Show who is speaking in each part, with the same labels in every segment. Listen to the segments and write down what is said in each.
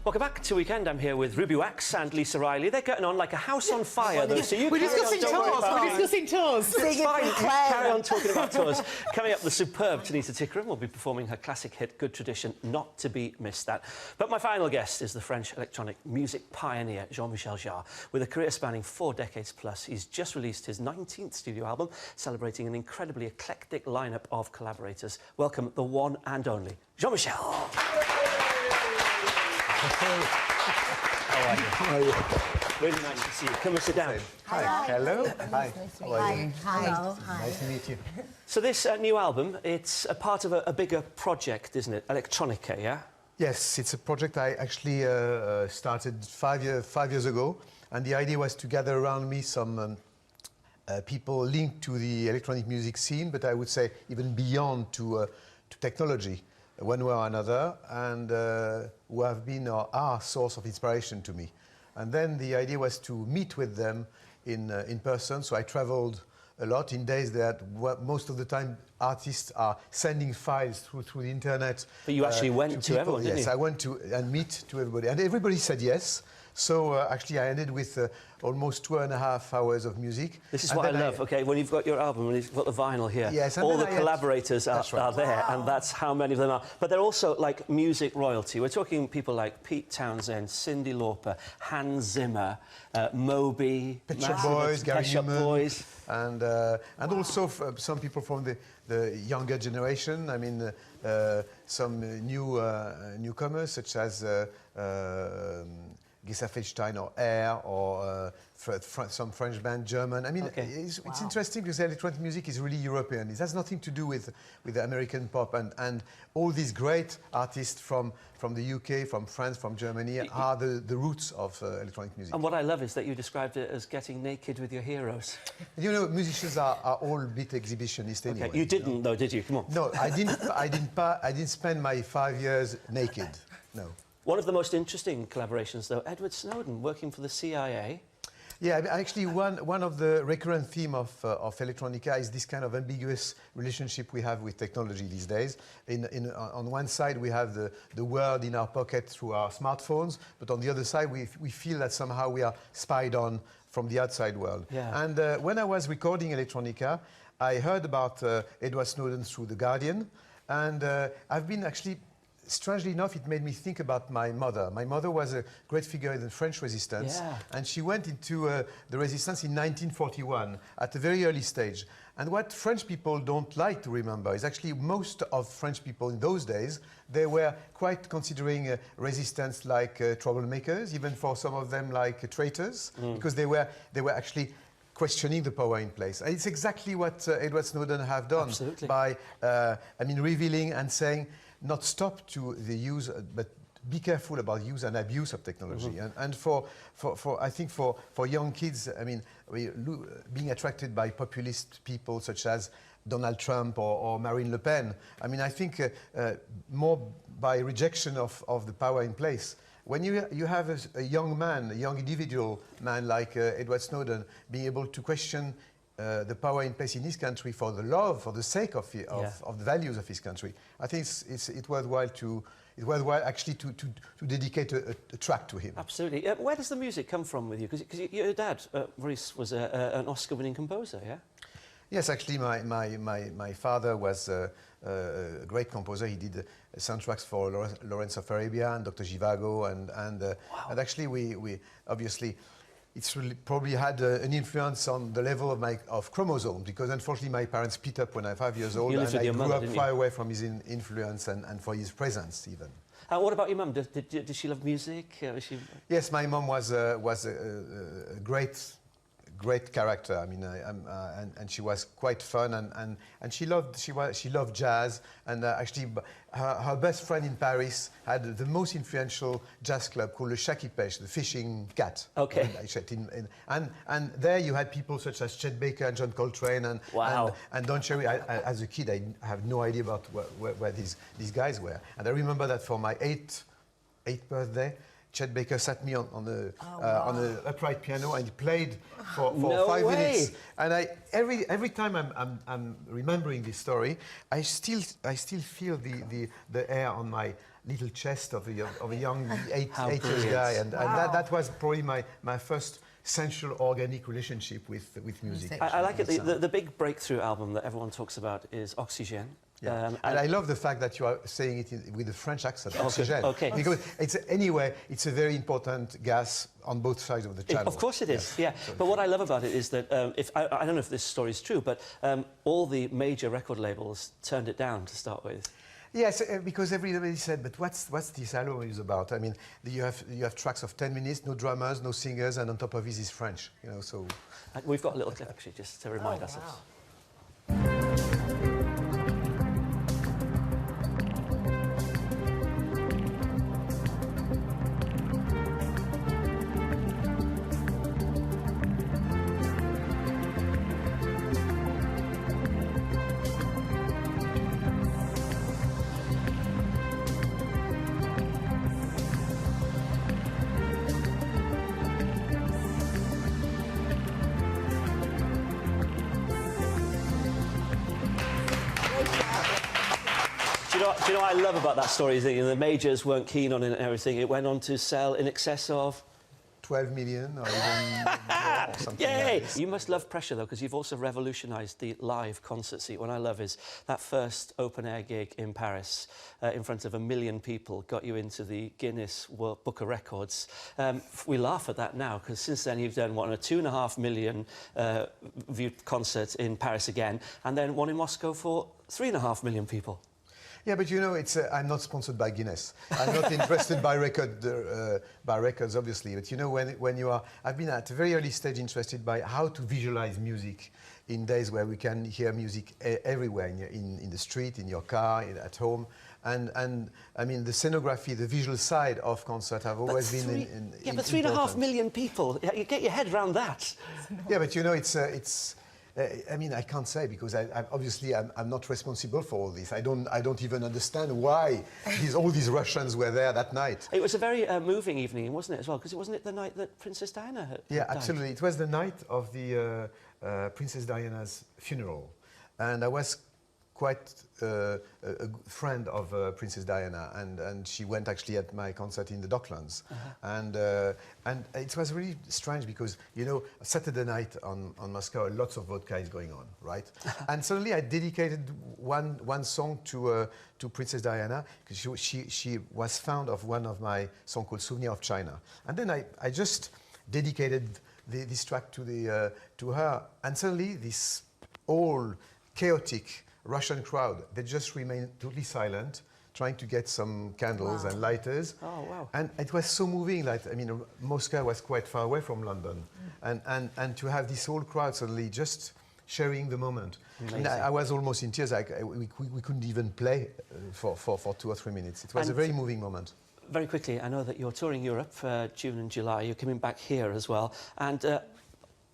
Speaker 1: Welcome back to Weekend. I'm here with Ruby Wax and Lisa Riley. They're getting on like a house on fire, though. So you
Speaker 2: We're discussing tours. We're discussing tours.
Speaker 1: It's fine. Carry on talking about tours. Coming up, the superb Tanita Tikaram will be performing her classic hit, Good Tradition, not to be missed that. But my final guest is the French electronic music pioneer, Miche Jarre. With a career spanning 4 decades plus, he's just released his 19th studio album, celebrating an incredibly eclectic lineup of collaborators. Welcome, the one and only Miche. How are you? Really nice to see you. Come and sit down.
Speaker 3: Hi. Hello. Hi.
Speaker 2: How are you? Hi.
Speaker 3: Hello. Hi. Nice to meet you.
Speaker 1: So this new album, it's a part of a bigger project, isn't it? Electronica, yeah?
Speaker 3: Yes, it's a project I actually started 5 years ago, and the idea was to gather around me some people linked to the electronic music scene, but I would say even beyond to technology, one way or another, and who have been or are source of inspiration to me. And then the idea was to meet with them in person, so I traveled a lot in days that most of the time artists are sending files through the internet.
Speaker 1: But you actually went to everyone, didn't you?
Speaker 3: Yes, I went to and meet to everybody, and everybody said yes. So actually I ended with almost 2.5 hours of music.
Speaker 1: This is what I love, okay, when you've got your album, when you've got the vinyl here,
Speaker 3: yes,
Speaker 1: all the collaborators are there,
Speaker 2: Wow.
Speaker 1: and that's how many of them are. But they're also like music royalty. We're talking people like Pete Townsend, Cyndi Lauper, Hans Zimmer, Moby,
Speaker 3: Pet Shop Boys, Gary Newman, and also some people from the younger generation. I mean, some newcomers such as Gisa Feldstein or Air or some French band, German. I mean,
Speaker 1: okay.
Speaker 3: It's interesting because electronic music is really European. It has nothing to do with the American pop, and all these great artists from the UK, from France, from Germany are the roots of electronic music.
Speaker 1: And what I love is that you described it as getting naked with your heroes.
Speaker 3: You know, musicians are all a bit exhibitionist anyway.
Speaker 1: Okay, you didn't though, did you? Come on.
Speaker 3: No, I didn't spend my 5 years naked. No.
Speaker 1: One of the most interesting collaborations, though, Edward Snowden, working for the CIA. Yeah,
Speaker 3: actually, one of the recurrent theme of electronica is this kind of ambiguous relationship we have with technology these days. On one side, we have the world in our pocket through our smartphones, but on the other side, we feel that somehow we are spied on from the outside world.
Speaker 1: Yeah.
Speaker 3: And when I was recording electronica, I heard about Edward Snowden through The Guardian, and I've been actually... Strangely enough, it made me think about my mother. My mother was a great figure in the French resistance, and she went into the resistance in 1941 at a very early stage. And what French people don't like to remember is actually most of French people in those days, they were quite considering resistance like troublemakers, even for some of them like traitors, because they were actually questioning the power in place. And it's exactly what Edward Snowden have done.
Speaker 1: Absolutely.
Speaker 3: By, revealing and saying, not stop to the use, but be careful about use and abuse of technology. And I think for young kids, I mean, being attracted by populist people such as Donald Trump or Marine Le Pen, I mean, I think more by rejection of the power in place. When you have a young man, a young individual man like Edward Snowden, being able to question the power in place in his country for the love, for the sake of the values of his country, I think it's worthwhile actually to dedicate a track to him.
Speaker 1: Absolutely. Where does the music come from with you? Because your dad, Maurice, was an Oscar-winning composer, yeah?
Speaker 3: Yes, actually, my father was a great composer. He did soundtracks for Lawrence of Arabia and Dr. Zhivago, and actually we obviously. It's really probably had an influence on the level of chromosomes, because unfortunately my parents split up when I was 5 years old, and I grew up far away from his influence and for his presence even.
Speaker 1: What about your mum? Did she love music?
Speaker 3: Yes, my mum was a great character. I mean, and she was quite fun, and she loved jazz. And actually, her best friend in Paris had the most influential jazz club called Le Chat qui Pêche, the fishing cat.
Speaker 1: Okay.
Speaker 3: And there you had people such as Chet Baker and John Coltrane and Don Cherry. As a kid, I have no idea about where these guys were. And I remember that for my eighth birthday, Chet Baker sat me on the upright piano, and he played for 5 minutes. And every time I'm remembering this story, I still feel the air on my little chest of a young eight years
Speaker 1: brilliant.
Speaker 3: guy, and that was probably my first sensual organic relationship with music.
Speaker 1: I like it. The big breakthrough album that everyone talks about is Oxygène.
Speaker 3: Yeah. And I love the fact that you are saying it with a French accent, Oxygène.
Speaker 1: Okay.
Speaker 3: Because it's a very important gas on both sides of the channel.
Speaker 1: Of course it is, yeah. But what I love about it is that, I don't know if this story is true, but all the major record labels turned it down to start with.
Speaker 3: Yes, because everybody said, but what's this album is about? I mean, you have tracks of 10 minutes, no drummers, no singers, and on top of it is French, you know, so...
Speaker 1: We've got a little clip, actually, just to remind ourselves.
Speaker 2: Wow.
Speaker 1: Do you know what I love about that story is that the majors weren't keen on it and everything. It went on to sell in excess of
Speaker 3: 12 million or even more or something.
Speaker 1: Yay!
Speaker 3: Like this.
Speaker 1: You must love pressure though, because you've also revolutionised the live concert scene. What I love is that first open-air gig in Paris in front of 1 million people got you into the Guinness World Book of Records. We laugh at that now, because since then you've done, what, a 2.5 million viewed concert in Paris again, and then one in Moscow for 3.5 million people.
Speaker 3: Yeah, but you know, I'm not sponsored by Guinness. I'm not interested by records, obviously. But you know, when you are, I've been at a very early stage interested by how to visualize music in days where we can hear music everywhere, in the street, in your car, at home. And I mean, the scenography, the visual side of concert have always been
Speaker 1: Yeah, but 3.5 million people, you get your head around that.
Speaker 3: Yeah, but you know, I mean, I can't say, because I'm not responsible for all this. I don't even understand why all these Russians were there that night.
Speaker 1: It was a very moving evening, wasn't it, as well? Because wasn't it the night that Princess Diana had
Speaker 3: Yeah,
Speaker 1: died?
Speaker 3: absolutely. It was the night of the Princess Diana's funeral, and I was quite a friend of Princess Diana, and she went actually at my concert in the Docklands. And it was really strange because, you know, Saturday night on Moscow, lots of vodka is going on, right? And suddenly I dedicated one song to Princess Diana, because she was fond of one of my songs called Souvenir of China. And then I just dedicated this track to her, and suddenly this all chaotic Russian crowd, they just remained totally silent, trying to get some candles and lighters.
Speaker 1: Oh, wow.
Speaker 3: And it was so moving. Like, I mean, Moscow was quite far away from London. And to have this whole crowd suddenly just sharing the moment. And I was almost in tears. We couldn't even play for 2 or 3 minutes. It was a very moving moment.
Speaker 1: Very quickly, I know that you're touring Europe, June and July. You're coming back here as well. And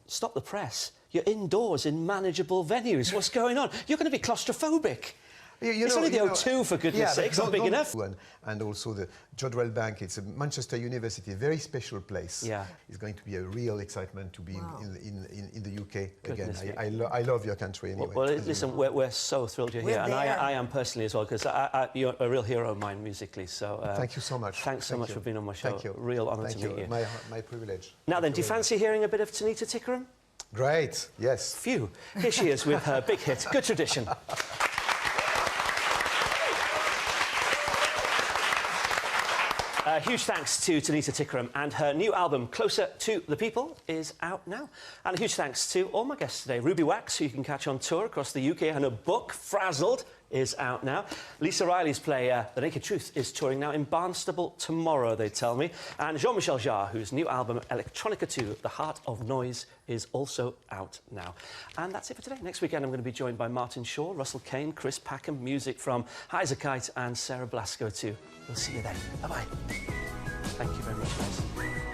Speaker 1: stop the press. You're indoors in manageable venues. What's going on? You're going to be claustrophobic. It's only the O2, for goodness sake. It's not big enough.
Speaker 3: And also the Jodrell Bank, it's a Manchester University, a very special place.
Speaker 1: Yeah.
Speaker 3: It's going to be a real excitement to be in the UK
Speaker 1: Goodness
Speaker 3: again. I love your country anyway.
Speaker 1: Well, listen, we're so thrilled you're here. And I am personally as well, because you're a real hero of mine musically. So
Speaker 3: thank you so much.
Speaker 1: Thanks so much for being on my show.
Speaker 3: Thank you.
Speaker 1: Real honour to meet you.
Speaker 3: My privilege.
Speaker 1: Now then, do you fancy hearing a bit of Tanita Tikaram?
Speaker 3: Great, yes.
Speaker 1: Phew. Here she is with her big hit, Good Tradition. Huge thanks to Tanita Tikaram, and her new album, Closer to the People, is out now. And a huge thanks to all my guests today. Ruby Wax, who you can catch on tour across the UK, and her book, Frazzled, is out now. Lisa Riley's play, The Naked Truth, is touring now in Barnstable tomorrow, they tell me. And Miche Jarre, whose new album, Electronica 2, The Heart of Noise, is also out now. And that's it for today. Next weekend, I'm going to be joined by Martin Shaw, Russell Kane, Chris Packham, music from Heisekite and Sarah Blasco too. We'll see you then. Bye-bye. Thank you very much, guys.